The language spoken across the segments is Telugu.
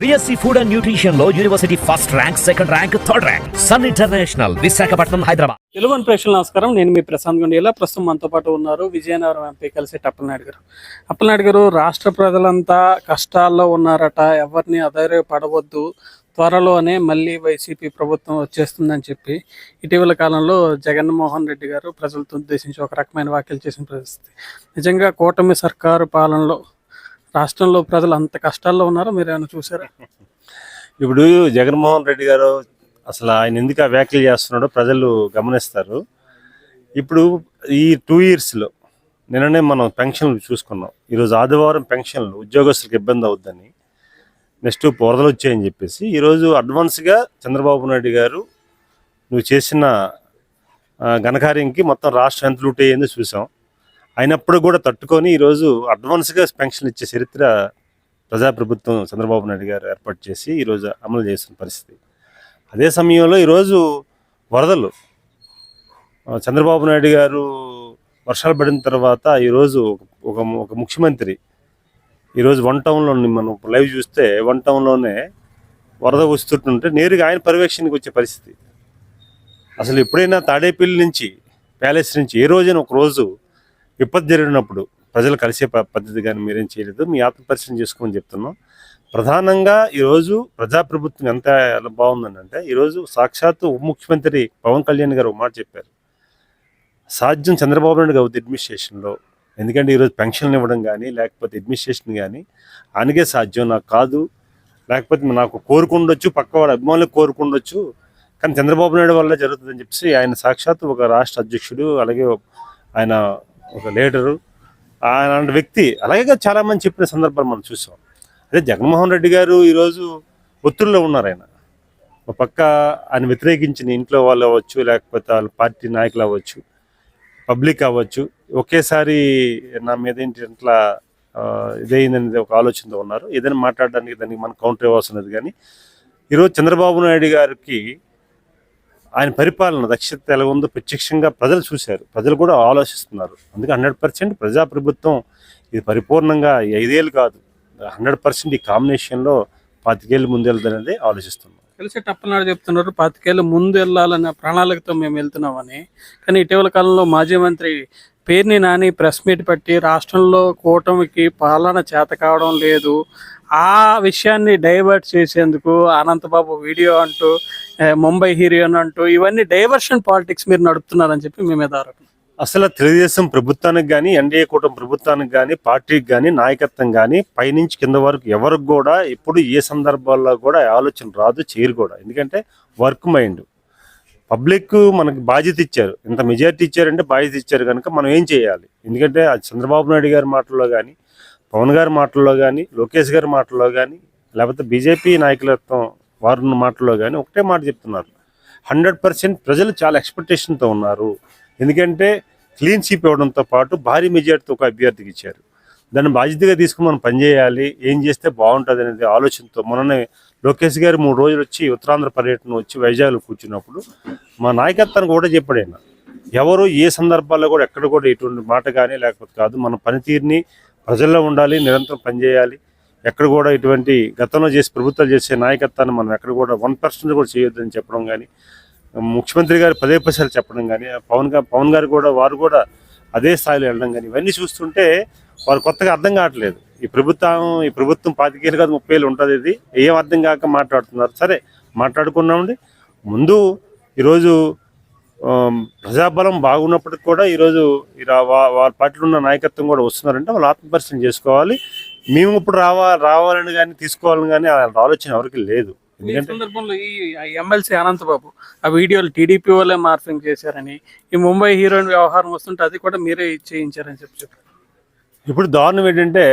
BSc Food and Nutrition లో university first rank, second rank, third rank. Sun international, Visakhapatnam, Hyderabad. Telugu ప్రేక్షకులు నమస్కారం. నేను మీ ప్రశాంత్ గుండిలా. ప్రస్తుతం మనతో పాటు ఉన్నారు విజయనగరం ఎంపీ కలిసెట్టి అప్పలనాయుడు గారు. అప్పలనాయుడు గారు, రాష్ట్ర ప్రజలంతా కష్టాల్లో ఉన్నారట, ఎవరిని అధైర్యపడవద్దు, త్వరలోనే మళ్ళీ వైసీపీ ప్రభుత్వం వచ్చేస్తుందని చెప్పి ఇటీవల కాలంలో జగన్మోహన్ రెడ్డి గారు ప్రజలతో ఉద్దేశించి ఒక రకమైన వ్యాఖ్యలు చేసిన పరిస్థితి. నిజంగా కూటమి సర్కారు పాలనలో రాష్ట్రంలో ప్రజలు అంత కష్టాల్లో ఉన్నారో మీరు ఏమైనా చూసారా? ఇప్పుడు జగన్మోహన్ రెడ్డి గారు అసలు ఆయన ఎందుకు ఆ వ్యాఖ్యలు చేస్తున్నాడో ప్రజలు గమనిస్తారు. ఇప్పుడు ఈ 2 yearsలో నిన్ననే మనం పెన్షన్లు చూసుకున్నాం. ఈరోజు ఆదివారం పెన్షన్లు ఉద్యోగస్తులకు ఇబ్బంది అవుద్దని, నెక్స్ట్ వరదలు వచ్చాయని చెప్పేసి ఈరోజు అడ్వాన్స్గా చంద్రబాబు నాయుడు గారు నువ్వు చేసిన ఘనకార్యంకి మొత్తం రాష్ట్రం ఎంత లూట్ అయ్యిందో చూసాం. అయినప్పుడు కూడా తట్టుకొని ఈరోజు అడ్వాన్స్గా పెన్షన్లు ఇచ్చే చరిత్ర ప్రజాప్రభుత్వం చంద్రబాబు నాయుడు గారు ఏర్పాటు చేసి ఈరోజు అమలు చేస్తున్న పరిస్థితి. అదే సమయంలో ఈరోజు వరదలు చంద్రబాబు నాయుడు గారు వర్షాలు పడిన తర్వాత ఈరోజు ఒక ముఖ్యమంత్రి ఈరోజు వన్ టౌన్లో మనం లైవ్ చూస్తే వన్ టౌన్లోనే వరద వస్తుంటుంటే నేరుగా ఆయన పర్యవేక్షణకి వచ్చే పరిస్థితి. అసలు ఎప్పుడైనా తాడేపల్లి నుంచి ప్యాలెస్ నుంచి ఏ రోజైనా ఒక రోజు విపత్తు జరిగినప్పుడు ప్రజలు కలిసే పద్ధతి కానీ మీరేం చేయలేదు. మీ ఆత్మపరిశీలన చేసుకోమని చెప్తున్నాం. ప్రధానంగా ఈరోజు ప్రజాప్రభుత్వం ఎంత బాగుందంటే ఈరోజు సాక్షాత్తు ఉప ముఖ్యమంత్రి పవన్ కళ్యాణ్ గారు ఒక మాట చెప్పారు, సాధ్యం చంద్రబాబు నాయుడు గారు అడ్మినిస్ట్రేషన్లో. ఎందుకంటే ఈరోజు పెన్షన్లు ఇవ్వడం కానీ లేకపోతే అడ్మినిస్ట్రేషన్ కానీ ఆయనకే సాధ్యం, నాకు కాదు. లేకపోతే నాకు కోరుకుండొచ్చు, పక్కవాడు అభిమానులు కోరుకుండొచ్చు, కానీ చంద్రబాబు నాయుడు వల్ల జరుగుతుందని చెప్పేసి ఆయన సాక్షాత్తు ఒక రాష్ట్ర అధ్యక్షుడు, అలాగే ఆయన ఒక లీడరు, అలాంటి వ్యక్తి అలాగే చాలామంది చెప్పిన సందర్భాలు మనం చూసాం. అదే జగన్మోహన్ రెడ్డి గారు ఈరోజు ఒత్తిడిలో ఉన్నారు. ఆయన ఒక పక్క ఆయన వ్యతిరేకించిన ఇంట్లో వాళ్ళు అవ్వచ్చు, లేకపోతే వాళ్ళ పార్టీ నాయకులు అవ్వచ్చు, పబ్లిక్ అవ్వచ్చు, ఒకేసారి నా మీద ఏంటి అట్లా ఇదైందనేది ఒక ఆలోచనతో ఉన్నారు. ఏదైనా మాట్లాడడానికి దానికి మనం కౌంటర్ ఇవ్వాల్సి ఉన్నది. కానీ ఈరోజు చంద్రబాబు నాయుడు గారికి ఆయన పరిపాలన దక్షత ఎలా ఉందో ప్రత్యక్షంగా ప్రజలు చూశారు, ప్రజలు కూడా ఆలోచిస్తున్నారు. అందుకే 100% ప్రజాప్రభుత్వం ఇది పరిపూర్ణంగా 5 ఏళ్ళు కాదు, 100% ఈ కాంబినేషన్లో 25 ఏళ్ళు ముందు వెళ్తుందనేది ఆలోచిస్తున్నాం. కలిసెట్టి అప్పలనాయుడు చెప్తున్నారు 25 ఏళ్ళు ముందు వెళ్ళాలనే ప్రణాళికతో మేము వెళ్తున్నామని. కానీ ఇటీవల కాలంలో మాజీ మంత్రి పేర్ని నాని ప్రెస్ మీట్ పెట్టి రాష్ట్రంలో కూటమికి పాలన చేత కావడం లేదు, ఆ విషయాన్ని డైవర్ట్ చేసేందుకు అనంతబాబు వీడియో అంటూ, ముంబై హీరోయిన్ అంటూ, ఇవన్నీ డైవర్షన్ పాలిటిక్స్ మీరు నడుపుతున్నారని చెప్పి మీ మీద ఆరోపణ. అసలు తెలుగుదేశం ప్రభుత్వానికి కానీ ఎన్డీఏ కూటమి ప్రభుత్వానికి కానీ పార్టీకి కానీ నాయకత్వం కానీ పైనుంచి కింద వరకు ఎవరికి కూడా ఎప్పుడు ఏ సందర్భాల్లో కూడా ఆలోచన రాదు, చేయరు కూడా. ఎందుకంటే వర్క్ మైండ్. పబ్లిక్ మనకి బాధ్యత ఇచ్చారు, ఇంత మెజారిటీ ఇచ్చారంటే బాధ్యత ఇచ్చారు కనుక మనం ఏం చేయాలి. ఎందుకంటే అది చంద్రబాబు నాయుడు గారి మాటల్లో కానీ, పవన్ గారి మాటల్లో కానీ, లోకేష్ గారి మాటల్లో కానీ, లేకపోతే బీజేపీ నాయకులత్వం వారి మాటల్లో కానీ ఒకటే మాట చెప్తున్నారు, 100% ప్రజలు చాలా ఎక్స్పెక్టేషన్తో ఉన్నారు. ఎందుకంటే క్లీన్ స్వీప్ ఇవ్వడంతో పాటు భారీ మెజార్టీతో ఒక అభ్యర్థికి ఇచ్చారు. దాన్ని బాధ్యతగా తీసుకుని మనం పనిచేయాలి, ఏం చేస్తే బాగుంటుంది అనేది ఆలోచనతో మొన్ననే లోకేష్ గారు 3 రోజులు వచ్చి ఉత్తరాంధ్ర పర్యటన వచ్చి వైజాగ్లో కూర్చున్నప్పుడు మా నాయకత్వానికి కూడా చెప్పాడు ఆయన, ఎవరు ఏ సందర్భాల్లో కూడా ఎక్కడ కూడా ఎటువంటి మాట కానీ లేకపోతే కాదు, మన పనితీరుని ప్రజల్లో ఉండాలి, నిరంతరం పనిచేయాలి, ఎక్కడ కూడా ఇటువంటి గతంలో ప్రభుత్వాలు చేసే నాయకత్వాన్ని మనం ఎక్కడ కూడా 1% కూడా చేయొద్దని చెప్పడం కానీ, ముఖ్యమంత్రి గారు పదే చెప్పడం కానీ, పవన్ గారు కూడా వారు కూడా అదే స్థాయిలో వెళ్ళడం కానీ, ఇవన్నీ చూస్తుంటే వారు కొత్తగా అర్థం కావట్లేదు. ఈ ప్రభుత్వం 25 ఏళ్ళు కాదు 30 ఏళ్ళు ఉంటుంది, ఇది ఏం అర్థం కాక మాట్లాడుతున్నారు. సరే మాట్లాడుకున్నామండి. ముందు ఈరోజు ప్రజాబలం బాగున్నప్పటికి కూడా ఈరోజు వాళ్ళ పార్టీలో ఉన్న నాయకత్వం కూడా వస్తున్నారంటే వాళ్ళు ఆత్మపరిశీలన చేసుకోవాలి. మేము ఇప్పుడు రావాలని కానీ తీసుకోవాలని కానీ ఆలోచన ఎవరికి లేదు. సందర్భంలో ఈ ఎమ్మెల్సీ అనంతబాబు ఆ వీడియోలు టీడీపీ వాళ్ళే మార్ఫింగ్ చేశారని, ఈ ముంబై హీరోయిన్ వ్యవహారం వస్తుంటే అది కూడా మీరే చేయించారని చెప్పారు. ఇప్పుడు దారుణం ఏంటంటే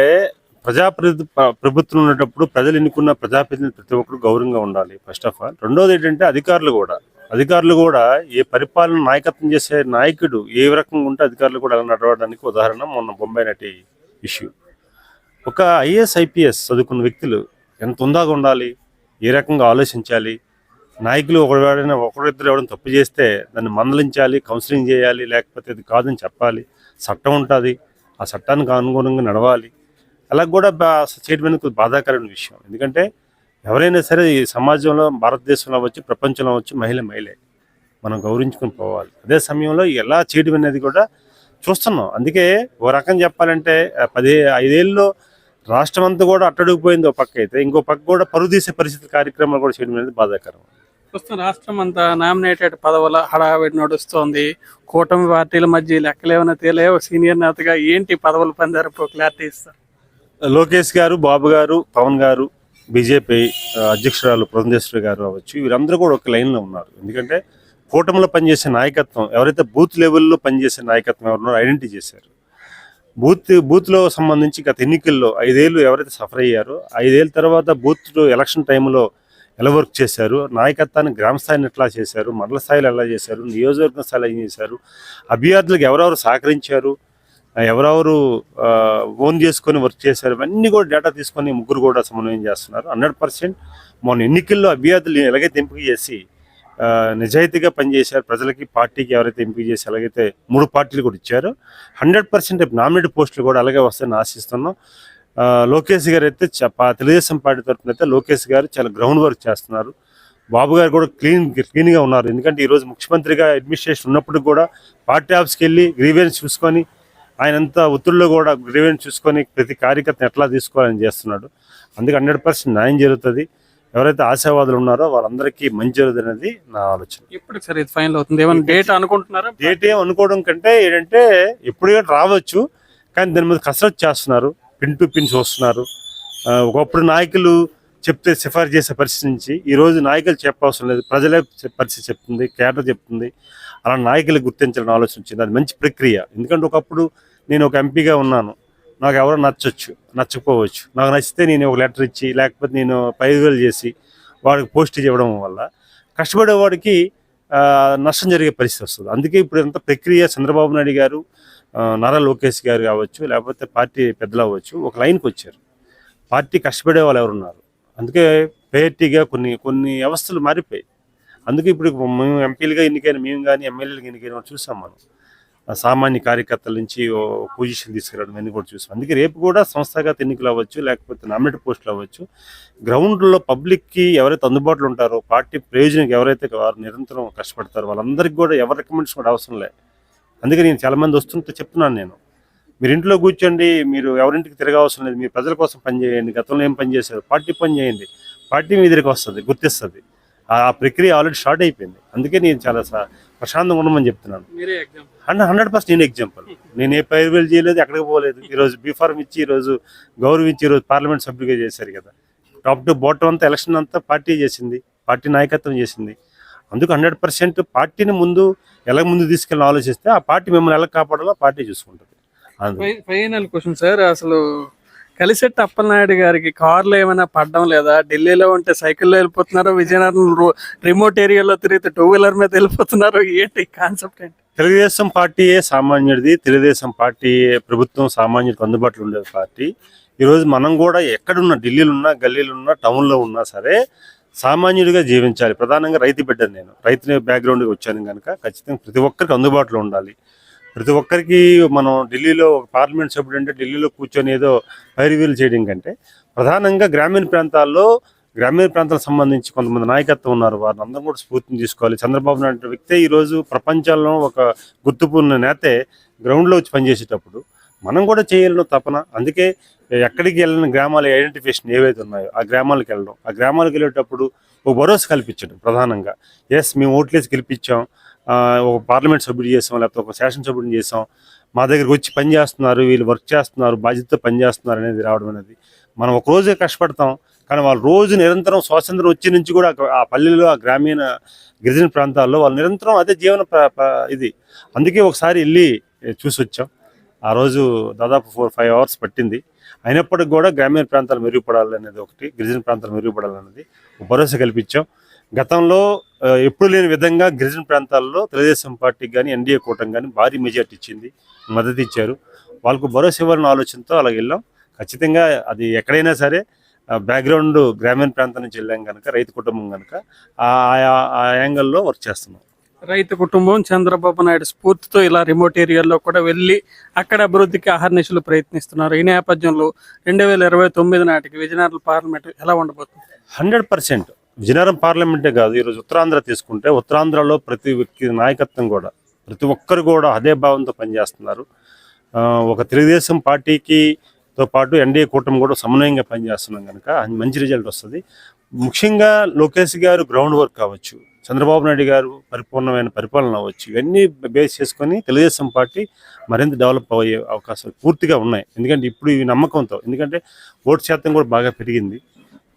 ప్రభుత్వం ఉన్నప్పుడు ప్రజలు ఎన్నుకున్న ప్రజాప్రతినిధులు ప్రతి ఒక్కరు గౌరవంగా ఉండాలి ఫస్ట్ ఆఫ్ ఆల్. రెండోది ఏంటంటే అధికారులు కూడా ఏ పరిపాలన నాయకత్వం చేసే నాయకుడు ఏ రకంగా ఉంటే అధికారులు కూడా అలా నడవడానికి ఉదాహరణ మొన్న బొంబాయి నటి ఇష్యూ. ఒక ఐఏఎస్ ఐపీఎస్ చదువుకున్న వ్యక్తులు ఎంత ఉందాగా ఉండాలి, ఏ రకంగా ఆలోచించాలి. నాయకులు ఒకరిద్దరు ఎవరైనా తప్పు చేస్తే దాన్ని మందలించాలి, కౌన్సిలింగ్ చేయాలి, లేకపోతే అది కాదని చెప్పాలి. చట్టం ఉంటుంది, ఆ చట్టానికి అనుగుణంగా నడవాలి. అలా కూడా చేయడం అనేది బాధాకరమైన విషయం. ఎందుకంటే ఎవరైనా సరే ఈ సమాజంలో భారతదేశంలో అవ్వచ్చు, ప్రపంచంలో అవ్వచ్చు, మహిళే మనం గౌరవించుకొని పోవాలి. అదే సమయంలో ఎలా చేయడం అనేది కూడా చూస్తున్నాం. అందుకే ఓ రకం చెప్పాలంటే 5 ఏళ్ళలో రాష్ట్రం అంతా కూడా అట్టడుగుపోయింది ఒక పక్క అయితే, ఇంకో పక్క కూడా పరువు తీసే పరిస్థితి కార్యక్రమాలు కూడా చేయడం అనేది బాధాకరం. ప్రస్తుతం రాష్ట్రం అంతా నామినేటెడ్ పదవుల హడావిడి నడుస్తోంది. కూటమి పార్టీల మధ్య లెక్కలేమైనా తేలేవో. సీనియర్ నేతగా ఏంటి పదవులు పొందారు, క్లారిటీ ఇస్తారు. లోకేష్ గారు, బాబు గారు, పవన్ గారు, బీజేపీ అధ్యక్షురాలు పురంధేశ్వరి గారు అవ్వచ్చు, వీరందరూ కూడా ఒక లైన్లో ఉన్నారు. ఎందుకంటే కూటమిలో పనిచేసే నాయకత్వం, ఎవరైతే బూత్ లెవెల్లో పనిచేసే నాయకత్వం ఎవరున్నారో ఐడెంటిఫై చేశారు. బూత్లో సంబంధించి గత ఎన్నికల్లో 5 ఏళ్ళు ఎవరైతే సఫర్ అయ్యారో, 5 ఏళ్ళ తర్వాత బూత్లో ఎలక్షన్ టైంలో ఎలా వర్క్ చేశారు, నాయకత్వాన్ని గ్రామ స్థాయిని ఎట్లా చేశారు, మండల స్థాయిలో ఎలా చేశారు, నియోజకవర్గ స్థాయిలో ఏం చేశారు, అభ్యర్థులకు ఎవరెవరు సహకరించారు, ఎవరెవరు ఓన్ చేసుకొని వర్క్ చేశారు, ఇవన్నీ కూడా డేటా తీసుకొని ముగ్గురు కూడా సమన్వయం చేస్తున్నారు. 100% మొన్న ఎన్నికల్లో అభ్యర్థులు ఎలాగైతే ఎంపిక చేసి నిజాయితీగా పనిచేశారు, ప్రజలకి పార్టీకి ఎవరైతే ఎంపిక చేసి ఎలాగైతే 3 పార్టీలు కూడా ఇచ్చారో 100% నామినేటెడ్ పోస్టులు కూడా అలాగే వస్తాయని ఆశిస్తున్నాం. లోకేష్ గారు అయితే తెలుగుదేశం పార్టీ తరఫున అయితే లోకేష్ గారు చాలా గ్రౌండ్ వర్క్ చేస్తున్నారు. బాబు గారు కూడా క్లీన్గా ఉన్నారు. ఎందుకంటే ఈరోజు ముఖ్యమంత్రిగా అడ్మినిస్ట్రేషన్ ఉన్నప్పుడు కూడా పార్టీ ఆఫీస్కి వెళ్ళి గ్రీవెన్స్ చూసుకొని, ఆయనంతా ఒత్తిడిలో కూడా గ్రీవెన్స్ చూసుకొని ప్రతి కార్యకర్తను ఎట్లా తీసుకోవాలని చేస్తున్నాడు. అందుకే 100% న్యాయం జరుగుతుంది. ఎవరైతే ఆశావాదులు ఉన్నారో వాళ్ళందరికీ మంచి జరుగుతుంది అనేది నా ఆలోచన. ఎప్పుడు సార్ ఇది ఫైనల్ అవుతుంది? ఏమైనా డేట్ అనుకుంటున్నారా? డేట్ ఏం అనుకోవడం కంటే ఏంటంటే ఎప్పుడు రావచ్చు, కానీ దాని మీద కసరత్తు చేస్తున్నారు, పిన్ టు పిన్ చూస్తున్నారు. ఒకప్పుడు నాయకులు చెప్తే సిఫార్సు చేసే పరిస్థితి నుంచి ఈరోజు నాయకులు చెప్పవసరం లేదు, ప్రజలే పరిస్థితి చెప్తుంది, కేటర్ చెప్తుంది. అలా నాయకులు గుర్తించాలని ఆలోచన వచ్చింది. అది మంచి ప్రక్రియ. ఎందుకంటే ఒకప్పుడు నేను ఒక ఎంపీగా ఉన్నాను, నాకు ఎవరో నచ్చకపోవచ్చు. నాకు నచ్చితే నేను ఒక లెటర్ ఇచ్చి, లేకపోతే నేను 5,000 చేసి వాడికి పోస్ట్ ఇవ్వడం వల్ల కష్టపడేవాడికి నష్టం జరిగే పరిస్థితి వస్తుంది. అందుకే ఇప్పుడు ఎంత ప్రక్రియ చంద్రబాబు నాయుడు గారు, నారా లోకేష్ గారు కావచ్చు, లేకపోతే పార్టీ పెద్దలు అవ్వచ్చు, ఒక లైన్కి వచ్చారు. పార్టీ కష్టపడే వాళ్ళు ఎవరున్నారు, అందుకే పేర్టీగా కొన్ని వ్యవస్థలు మారిపోయాయి. అందుకే ఇప్పుడు మేము ఎంపీలుగా ఎన్నికైన మేము కానీ ఎమ్మెల్యేలుగా ఎన్నికైన చూసాం. మనం సామాన్య కార్యకర్తల నుంచి పొజిషన్ తీసుకురావడం అన్నీ కూడా చూసాం. అందుకే రేపు కూడా సంస్థాగత ఎన్నికలు అవ్వచ్చు, లేకపోతే నామినేటెడ్ పోస్టులు అవ్వచ్చు, గ్రౌండ్లో పబ్లిక్కి ఎవరైతే అందుబాటులో ఉంటారో, పార్టీ ప్రయోజనానికి ఎవరైతే వారు నిరంతరం కష్టపడతారో వాళ్ళందరికీ కూడా ఎవరి రికమెండేషన్ కూడా అవసరం లేదు. అందుకే నేను చాలామంది వస్తుంటే చెప్తున్నాను, నేను మీరు ఇంట్లో కూర్చోండి, మీరు ఎవరింటికి తిరగవసరం లేదు, మీరు ప్రజల కోసం పనిచేయండి. గతంలో ఏం పని చేశారు, పార్టీ పని చేయండి, పార్టీ మీ దగ్గరికి వస్తుంది, గుర్తిస్తుంది. ఆ ప్రక్రియ ఆల్రెడీ స్టార్ట్ అయిపోయింది. అందుకే నేను చాలా ప్రశాంతంగా ఉండమని చెప్తున్నాను. 100% నేను ఎగ్జాంపుల్. నేను ఏ 5,000 చేయలేదు, ఎక్కడికి పోలేదు. ఈరోజు బీఫార్మ్ ఇచ్చి, ఈరోజు గౌరవించి, ఈరోజు పార్లమెంట్ సభ్యులుగా చేశారు కదా. టాప్ టు బాటమ్ అంతా ఎలక్షన్ అంతా పార్టీ చేసింది, పార్టీ నాయకత్వం చేసింది. అందుకు 100% పార్టీని ఎలా ముందు తీసుకెళ్ళి ఆలోచిస్తే ఆ పార్టీ మిమ్మల్ని ఎలా కాపాడాలో పార్టీ చూసుకుంటుంది. ఫైనల్ క్వశ్చన్ సార్, అసలు కలిసెట్టి అప్పలనాయుడు గారికి కార్లు ఏమైనా పడడం లేదా? ఢిల్లీలో ఉంటే సైకిల్లో వెళ్ళిపోతున్నారు, విజయనగరం రిమోట్ ఏరియాలో తిరిగితే 2-వీలర్ మీద వెళ్ళిపోతున్నారు. ఏంటి కాన్సెప్ట్ ఏంటి? తెలుగుదేశం పార్టీయే సామాన్యుడిది, తెలుగుదేశం పార్టీ ప్రభుత్వం సామాన్యుడికి అందుబాటులో ఉండే పార్టీ. ఈరోజు మనం కూడా ఎక్కడున్నా, ఢిల్లీలో ఉన్నా, గల్లీలో ఉన్నా, టౌన్లో ఉన్నా సరే సామాన్యుడిగా జీవించాలి. ప్రధానంగా రైతు బిడ్డను, నేను రైతు బ్యాక్గ్రౌండ్కి వచ్చాను కనుక ఖచ్చితంగా ప్రతి ఒక్కరికి అందుబాటులో ఉండాలి. ప్రతి ఒక్కరికి మనం ఢిల్లీలో ఒక పార్లమెంట్ సభ్యుడు అంటే ఢిల్లీలో కూర్చొని ఏదో పైరువీలు చేయడం కంటే ప్రధానంగా గ్రామీణ ప్రాంతాలకు సంబంధించి కొంతమంది నాయకత్వం ఉన్నారు, వారిని అందరం కూడా స్ఫూర్తిని తీసుకోవాలి. చంద్రబాబు నాయుడు వ్యక్తే ఈరోజు ప్రపంచంలో ఒక గుర్తుపున్న నేతే గ్రౌండ్లో వచ్చి పనిచేసేటప్పుడు మనం కూడా చేయాలని తపన. అందుకే ఎక్కడికి వెళ్ళిన గ్రామాల ఐడెంటిఫికేషన్ ఏవైతే ఉన్నాయో ఆ గ్రామాలకు వెళ్ళడం, ఆ గ్రామాలకు వెళ్ళేటప్పుడు ఒక భరోసా కల్పించడం. ప్రధానంగా మేము ఓట్లేసి గెలిపించాం, ఒక పార్లమెంట్ సభ్యుడు చేసాం, లేకపోతే ఒక శాసనసభ్యుడిని చేసాం, మా దగ్గరికి వచ్చి పని చేస్తున్నారు, వీళ్ళు వర్క్ చేస్తున్నారు, బాధ్యతతో పని చేస్తున్నారు అనేది రావడం అనేది. మనం ఒక రోజే కష్టపడతాం, కానీ వాళ్ళు రోజు నిరంతరం స్వాతంత్రం వచ్చి నుంచి కూడా ఆ పల్లెల్లో, ఆ గ్రామీణ గిరిజన ప్రాంతాల్లో వాళ్ళు నిరంతరం అదే జీవన ఇది. అందుకే ఒకసారి వెళ్ళి చూసి వచ్చాం. ఆ రోజు దాదాపు 4-5 అవర్స్ పట్టింది. అయినప్పటికి కూడా గ్రామీణ ప్రాంతాలు మెరుగుపడాలనేది ఒకటి, గిరిజన ప్రాంతాలు మెరుగుపడాలనేది భరోసా కల్పించాం. గతంలో ఎప్పుడు లేని విధంగా గిరిజన ప్రాంతాల్లో తెలుగుదేశం పార్టీకి కానీ ఎన్డీఏ కూటమి కానీ భారీ మెజార్టీ ఇచ్చింది, మద్దతు ఇచ్చారు. వాళ్ళకు భరోసా ఇవ్వాలన్న ఆలోచనతో అలాగ వెళ్ళాం. ఖచ్చితంగా అది ఎక్కడైనా సరే బ్యాక్గ్రౌండ్ గ్రామీణ ప్రాంతం నుంచి వెళ్ళాం కనుక, రైతు కుటుంబం కనుక ఆ యాంగిల్లో వర్క్ చేస్తున్నాం. రైతు కుటుంబం చంద్రబాబు నాయుడు స్ఫూర్తితో ఇలా రిమోట్ ఏరియాల్లో కూడా వెళ్ళి అక్కడ అభివృద్ధికి అహర్నిశలు ప్రయత్నిస్తున్నారు. ఈ నేపథ్యంలో 2029 నాటికి విజయనగరం పార్లమెంట్ ఎలా ఉండబోతుంది? 100% విజయనగరం పార్లమెంటే కాదు, ఈరోజు ఉత్తరాంధ్ర తీసుకుంటే ఉత్తరాంధ్రలో ప్రతి వ్యక్తి నాయకత్వం కూడా ప్రతి ఒక్కరు కూడా అదే భావంతో పనిచేస్తున్నారు. ఒక తెలుగుదేశం పార్టీకితో పాటు ఎన్డీఏ కూటమి కూడా సమన్వయంగా పనిచేస్తున్నాం కనుక మంచి రిజల్ట్ వస్తుంది. ముఖ్యంగా లోకేష్ గారు గ్రౌండ్ వర్క్ కావచ్చు, చంద్రబాబు నాయుడు గారు పరిపూర్ణమైన పరిపాలన అవ్వచ్చు, ఇవన్నీ బేస్ చేసుకొని తెలుగుదేశం పార్టీ మరింత డెవలప్ అయ్యే అవకాశాలు పూర్తిగా ఉన్నాయి. ఎందుకంటే ఇప్పుడు ఈ నమ్మకంతో, ఎందుకంటే ఓటు శాతం కూడా బాగా పెరిగింది.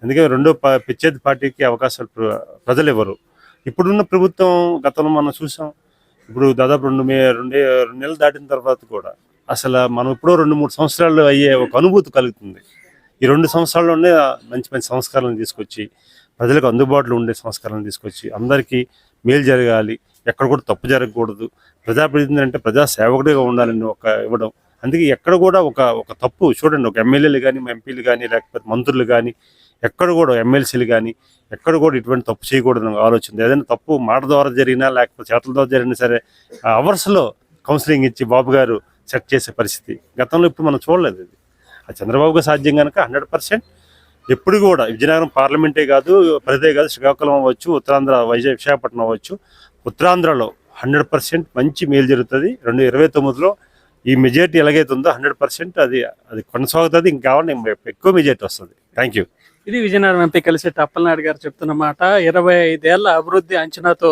ఎందుకంటే రెండో పిచ్చేది పార్టీకి అవకాశాలు ప్రజలు ఇవ్వరు. ఇప్పుడున్న ప్రభుత్వం గతంలో మనం చూసాం, ఇప్పుడు దాదాపు రెండు నెలలు దాటిన తర్వాత కూడా అసలు మనం ఇప్పుడు 2-3 సంవత్సరాలు అయ్యే ఒక అనుభూతి కలుగుతుంది. ఈ 2 సంవత్సరాల్లోనే మంచి మంచి సంస్కరణలు తీసుకొచ్చి ప్రజలకు అందుబాటులో ఉండే సంస్కరణలు తీసుకొచ్చి అందరికీ మేలు జరగాలి, ఎక్కడ కూడా తప్పు జరగకూడదు, ప్రజాప్రతినిధి అంటే ప్రజా సేవకుడిగా ఉండాలని ఇవ్వడం. అందుకే ఎక్కడ కూడా ఒక తప్పు చూడండి, ఒక ఎమ్మెల్యేలు కానీ ఎంపీలు కానీ లేకపోతే మంత్రులు కానీ ఎక్కడ కూడా ఎమ్మెల్సీలు కానీ ఎక్కడ కూడా ఇటువంటి తప్పు చేయకూడదని ఆలోచన. ఏదైనా తప్పు మాట ద్వారా జరిగినా లేకపోతే చేతుల ద్వారా జరిగినా సరే అవర్స్లో కౌన్సిలింగ్ ఇచ్చి బాబు గారు సెట్ చేసే పరిస్థితి గతంలో ఇప్పుడు మనం చూడలేదు. ఇది అది చంద్రబాబుగా సాధ్యం కనుక 100% ఎప్పుడు కూడా విజయనగరం పార్లమెంటే కాదు, ప్రదే కాదు, శ్రీకాకుళం అవ్వచ్చు, ఉత్తరాంధ్ర విశాఖపట్నం అవ్వచ్చు, ఉత్తరాంధ్రలో 100% మంచి మేలు జరుగుతుంది. 2029లో ఈ మెజారిటీ ఎలాగైతే ఉందో 100% అది కొనసాగుతుంది. ఇంకా కావాలి ఎక్కువ మెజారిటీ వస్తుంది. Thank you. ఇది విజయనగరం ఎంపీ కలిసెట్టి అప్పలనాయుడు గారు చెప్తున్న మాట. 25 ఏళ్ల అభివృద్ధి అంచనాతో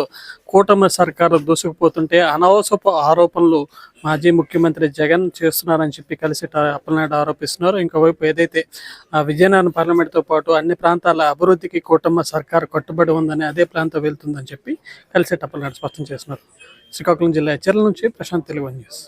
కూటమి సర్కారు దూసుకుపోతుంటే అనవసరపు ఆరోపణలు మాజీ ముఖ్యమంత్రి జగన్ చేస్తున్నారని చెప్పి కలిసెట్టి అప్పలనాయుడు ఆరోపిస్తున్నారు. ఇంకోవైపు ఏదైతే విజయనగరం పార్లమెంట్తో పాటు అన్ని ప్రాంతాల అభివృద్ధికి కూటమి సర్కారు కట్టుబడి ఉందని, అదే ప్లాన్తో వెళ్తుందని చెప్పి కలిసెట్టి అప్పలనాయుడు స్పష్టం చేస్తున్నారు. శ్రీకాకుళం జిల్లా చర్ల నుంచి ప్రశాంత్, తెలుగు న్యూస్.